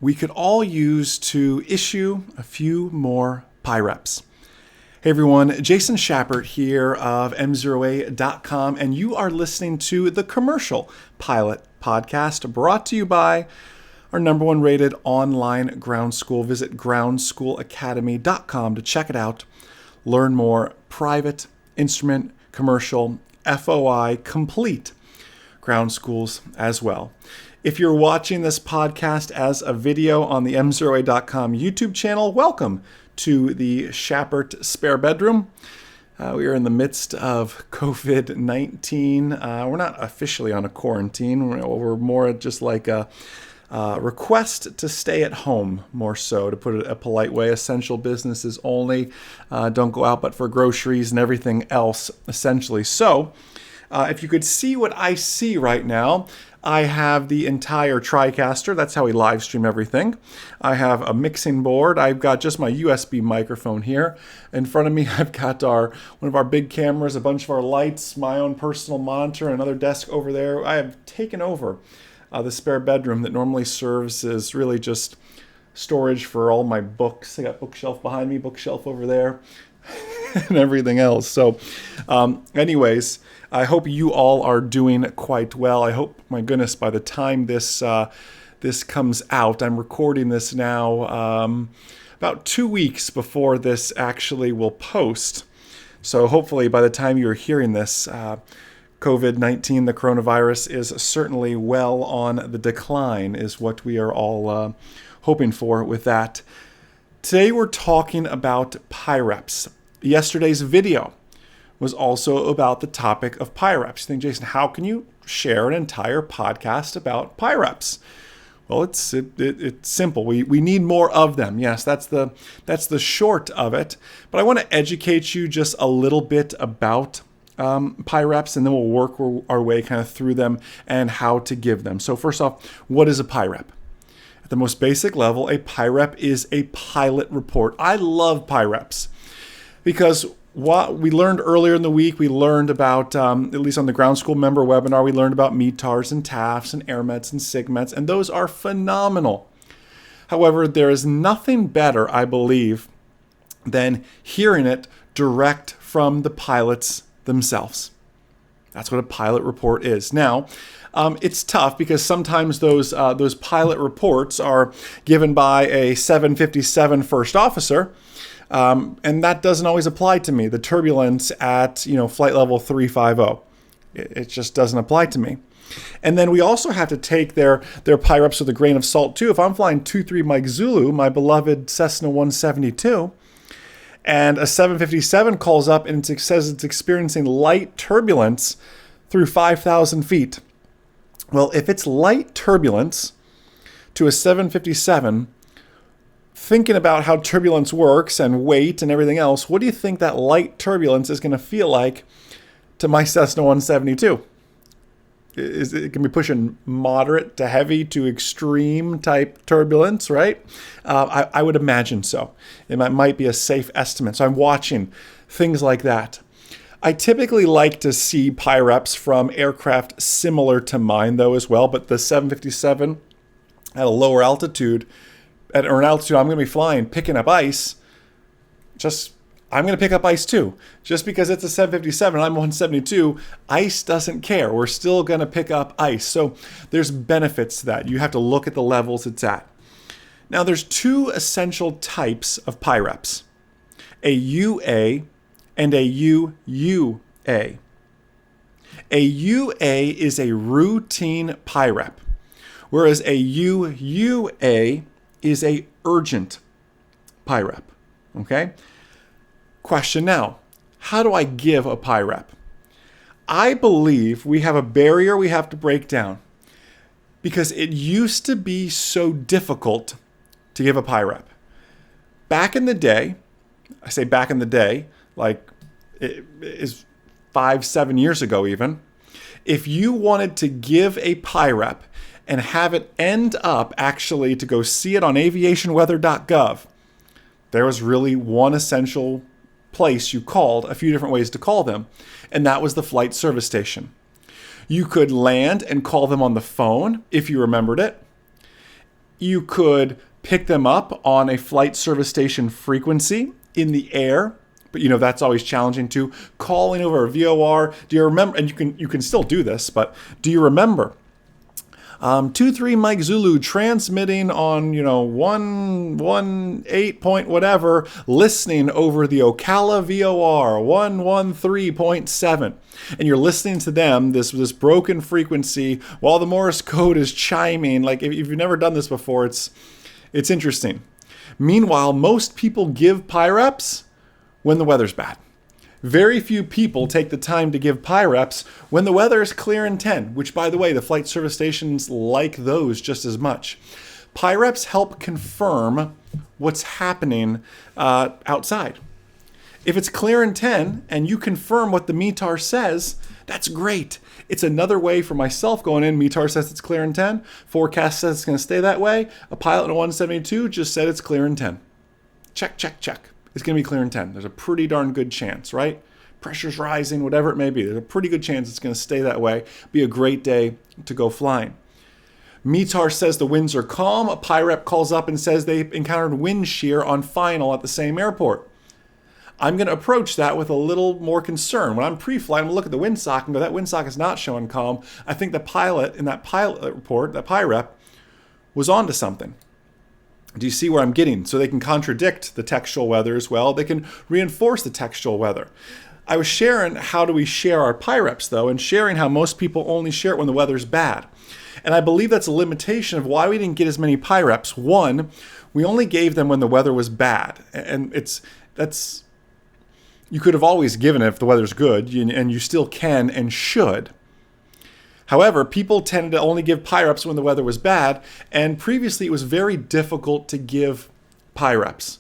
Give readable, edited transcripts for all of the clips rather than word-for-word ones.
we could all use to issue a few more PIREPs. Hey everyone, Jason Schappert here of MzeroA.com, and you are listening to the Commercial Pilot Podcast brought to you by our #1 rated online ground school. Visit groundschoolacademy.com to check it out. Learn more. Private, instrument, commercial, FOI, complete ground schools as well. If you're watching this podcast as a video on the MzeroA.com YouTube channel, welcome to the Schappert Spare Bedroom. We are in the midst of COVID-19. We're not officially on a quarantine. We're more just like a request to stay at home, more so, to put it a polite way. Essential businesses only. Don't go out but for groceries and everything else, essentially. So, if you could see what I see right now, I have the entire TriCaster. That's how we live stream everything. I have a mixing board. I've got just my USB microphone here. In front of me, I've got one of our big cameras, a bunch of our lights, my own personal monitor, another desk over there. I have taken over the spare bedroom that normally serves as really just storage for all my books. I got bookshelf behind me, bookshelf over there, and everything else. So anyways, I hope you all are doing quite well. I hope, my goodness, by the time this comes out, I'm recording this now about 2 weeks before this actually will post. So hopefully by the time you're hearing this, COVID-19, the coronavirus, is certainly well on the decline, is what we are all hoping for with that. Today we're talking about PIREPs. Yesterday's video was also about the topic of PIREPs. You think, Jason, how can you share an entire podcast about PIREPs? Well, it's simple. We need more of them. Yes, that's the short of it. But I want to educate you just a little bit about PIREPs, and then we'll work our way kind of through them and how to give them. So first off, what is a PIREP? At the most basic level, a PIREP is a pilot report. I love PIREPs because what we learned earlier in the week, we learned about, at least on the Ground School member webinar, we learned about METARs and TAFs and AirMets and SIGMETs, and those are phenomenal. However, there is nothing better, I believe, than hearing it direct from the pilots themselves. That's what a pilot report is. Now, it's tough because sometimes those pilot reports are given by a 757 first officer, and that doesn't always apply to me. The turbulence at flight level 350, it just doesn't apply to me. And then we also have to take their PIREPs with a grain of salt too. If I'm flying 23 Mike Zulu, my beloved Cessna 172, and a 757 calls up and it says it's experiencing light turbulence through 5,000 feet. Well, if it's light turbulence to a 757, thinking about how turbulence works and weight and everything else, what do you think that light turbulence is going to feel like to my Cessna 172? It can be pushing moderate to heavy to extreme type turbulence, right? I would imagine so. It might be a safe estimate. So I'm watching things like that. I typically like to see PIREPs from aircraft similar to mine, though, as well. But the 757 at a lower altitude, at an altitude I'm going to be flying, picking up ice, I'm going to pick up ice too. Just because it's a 757 and I'm 172, ice doesn't care. We're still going to pick up ice. So there's benefits to that. You have to look at the levels it's at. Now there's two essential types of PIREPs, a UA and a UUA. A UA is a routine PIREP, whereas a UUA is a urgent PIREP. Okay? Question now, how do I give a PIREP? I believe we have a barrier we have to break down because it used to be so difficult to give a PIREP. Back in the day, I say back in the day, like it is 5-7 years ago even, if you wanted to give a PIREP and have it end up actually to go see it on aviationweather.gov, there was really one essential place you called, a few different ways to call them, and that was the flight service station. You could land and call them on the phone if you remembered it. You could pick them up on a flight service station frequency in the air, but that's always challenging too. Calling over a VOR. Do you remember? And you can still do this, but do you remember? 23 Mike Zulu transmitting on 118 point whatever, listening over the Ocala VOR 113.7, and you're listening to them this broken frequency while the Morse code is chiming. Like if you've never done this before, it's interesting. Meanwhile, most people give PIREPs when the weather's bad. Very few people take the time to give PIREPs when the weather is clear and 10, which, by the way, the flight service stations like those just as much. PIREPs help confirm what's happening outside. If it's clear and 10 and you confirm what the METAR says, that's great. It's another way for myself going in. METAR says it's clear and 10. Forecast says it's going to stay that way. A pilot in a 172 just said it's clear and 10. Check, check, check. It's going to be clear in 10. There's a pretty darn good chance, right? Pressure's rising, whatever it may be. There's a pretty good chance it's going to stay that way. Be a great day to go flying. METAR says the winds are calm. A PIREP calls up and says they encountered wind shear on final at the same airport. I'm going to approach that with a little more concern. When I'm pre-flight, I'm going to look at the windsock and go, that windsock is not showing calm. I think the pilot in that pilot report, that PIREP, was onto something. Do you see where I'm getting? So they can contradict the textual weather as well. They can reinforce the textual weather. I was sharing how do we share our PIREPs, though, and sharing how most people only share it when the weather's bad. And I believe that's a limitation of why we didn't get as many PIREPs. One, we only gave them when the weather was bad. And you could have always given it if the weather's good, and you still can and should. However, people tended to only give PIREPs when the weather was bad, and previously it was very difficult to give PIREPs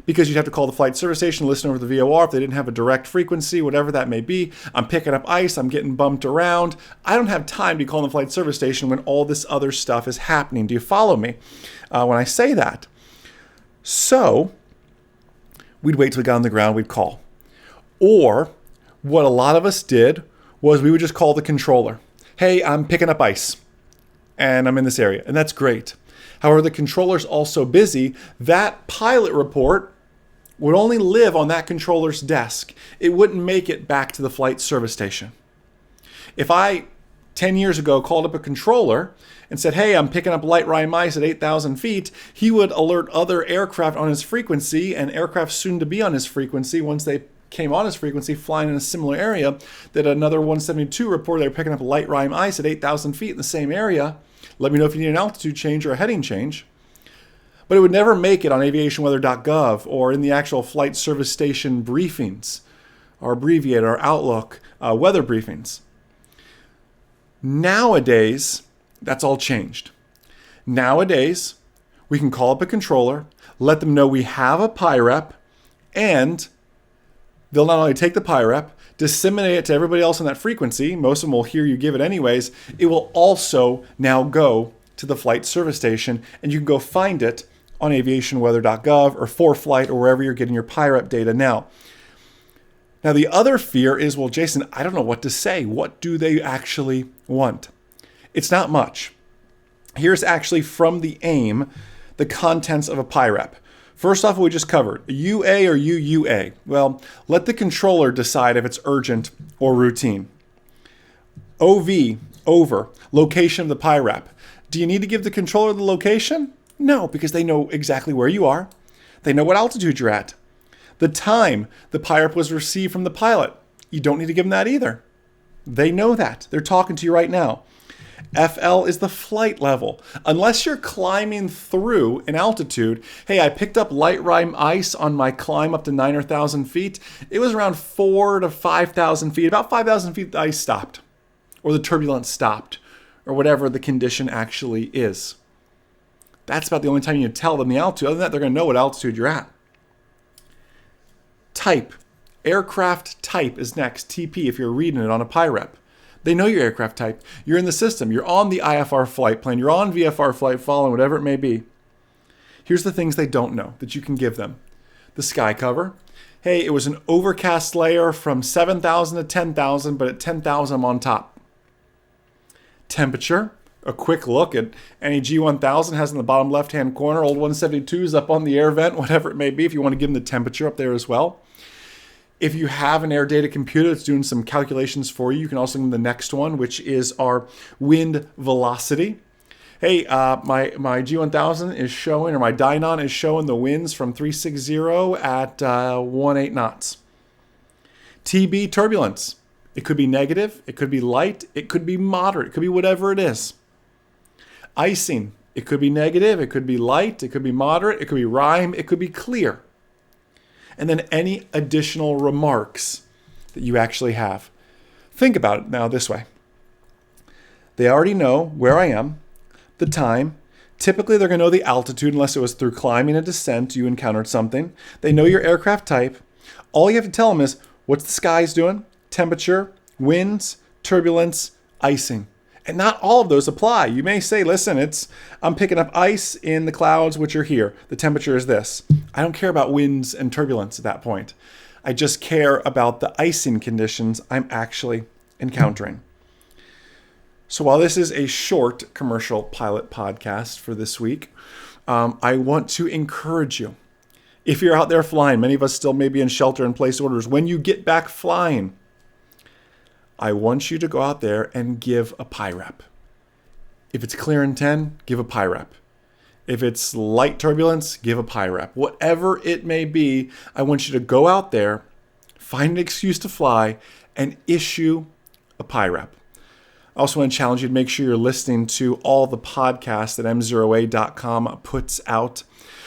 because you'd have to call the flight service station, listen over the VOR if they didn't have a direct frequency, whatever that may be. I'm picking up ice, I'm getting bumped around. I don't have time to call the flight service station when all this other stuff is happening. Do you follow me when I say that? So we'd wait till we got on the ground, we'd call. Or what a lot of us did was we would just call the controller. Hey, I'm picking up ice and I'm in this area, and that's great. However, the controller's also busy. That pilot report would only live on that controller's desk. It wouldn't make it back to the flight service station. If I, 10 years ago, called up a controller and said, hey, I'm picking up light rime ice at 8,000 feet, he would alert other aircraft on his frequency and aircraft soon to be on his frequency once they came on his frequency flying in a similar area, that another 172 reported they were picking up light rime ice at 8,000 feet in the same area. Let me know if you need an altitude change or a heading change. But it would never make it on aviationweather.gov or in the actual flight service station briefings, or abbreviated, or Outlook weather briefings. Nowadays, that's all changed. Nowadays, we can call up a controller, let them know we have a PIREP, and they'll not only take the PIREP, disseminate it to everybody else on that frequency. Most of them will hear you give it anyways. It will also now go to the flight service station, and you can go find it on aviationweather.gov or ForeFlight or wherever you're getting your PIREP data now. Now, the other fear is, well, Jason, I don't know what to say. What do they actually want? It's not much. Here's actually from the AIM, the contents of a PIREP. First off, what we just covered, UA or UUA. Well, let the controller decide if it's urgent or routine. OV, over, location of the PIREP. Do you need to give the controller the location? No, because they know exactly where you are. They know what altitude you're at. The time the PIREP was received from the pilot. You don't need to give them that either. They know that. They're talking to you right now. FL is the flight level. Unless you're climbing through an altitude, hey, I picked up light rime ice on my climb up to 9,000 feet. It was around 4,000 to 5,000 feet. About 5,000 feet, the ice stopped, or the turbulence stopped, or whatever the condition actually is. That's about the only time you tell them the altitude. Other than that, they're going to know what altitude you're at. Type. Aircraft type is next. TP if you're reading it on a PIREP. They know your aircraft type. You're in the system. You're on the IFR flight plan. You're on VFR flight following, whatever it may be. Here's the things they don't know that you can give them. The sky cover. Hey, it was an overcast layer from 7,000 to 10,000, but at 10,000 I'm on top. Temperature. a quick look at any G1000 has in the bottom left-hand corner, old 172s up on the air vent, whatever it may be, if you want to give them the temperature up there as well. If you have an air data computer that's doing some calculations for you, you can also give them the next one, which is our wind velocity. Hey, my G1000 is showing, or my Dynon is showing the winds from 360 at 18 knots. TB turbulence. It could be negative, it could be light, it could be moderate, it could be whatever it is. Icing. It could be negative, it could be light, it could be moderate, it could be rime, it could be clear. And then any additional remarks that you actually have. Think about it now this way. They already know where I am, the time. Typically, they're going to know the altitude unless it was through climbing and descent you encountered something. They know your aircraft type. All you have to tell them is what's the skies doing, temperature, winds, turbulence, icing. And not all of those apply. You may say, listen, I'm picking up ice in the clouds, which are here. The temperature is this. I don't care about winds and turbulence at that point. I just care about the icing conditions I'm actually encountering. So while this is a short commercial pilot podcast for this week, I want to encourage you. If you're out there flying, many of us still may be in shelter-in-place orders. When you get back flying, I want you to go out there and give a PIREP. If it's clear in 10, give a PIREP. If it's light turbulence, give a PIREP. Whatever it may be, I want you to go out there, find an excuse to fly, and issue a PIREP. I also want to challenge you to make sure you're listening to all the podcasts that MzeroA.com puts out.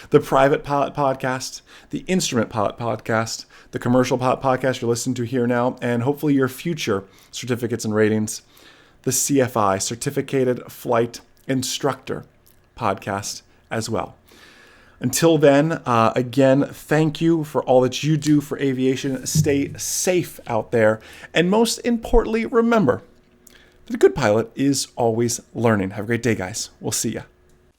The private pilot podcast, the instrument pilot podcast, the commercial pilot podcast you're listening to here now, and hopefully your future certificates and ratings, the CFI, Certificated Flight Instructor podcast as well. Until then, again, thank you for all that you do for aviation. Stay safe out there. And most importantly, remember, the good pilot is always learning. Have a great day, guys. We'll see ya.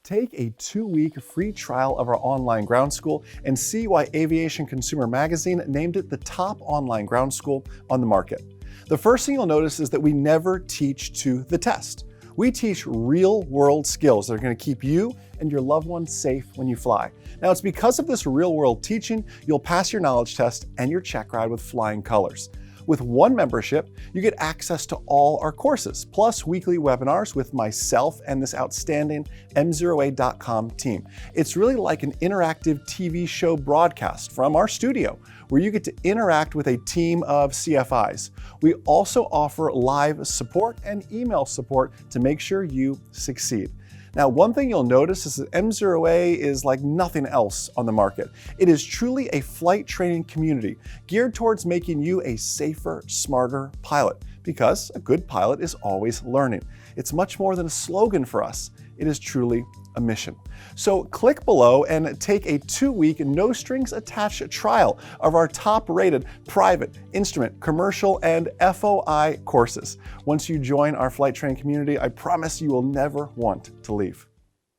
Take a 2-week free trial of our online ground school and see why Aviation Consumer Magazine named it the top online ground school on the market. The first thing you'll notice is that we never teach to the test. We teach real-world skills that are going to keep you and your loved ones safe when you fly. Now, it's because of this real-world teaching, you'll pass your knowledge test and your check ride with flying colors. With one membership, you get access to all our courses, plus weekly webinars with myself and this outstanding MzeroA.com team. It's really like an interactive TV show broadcast from our studio, where you get to interact with a team of CFIs. We also offer live support and email support to make sure you succeed. Now, one thing you'll notice is that MzeroA is like nothing else on the market. It is truly a flight training community geared towards making you a safer, smarter pilot, because a good pilot is always learning. It's much more than a slogan for us. It is truly a mission. So click below and take a 2-week, no strings attached trial of our top-rated private, instrument, commercial, and FOI courses. Once you join our flight training community, I promise you will never want to leave.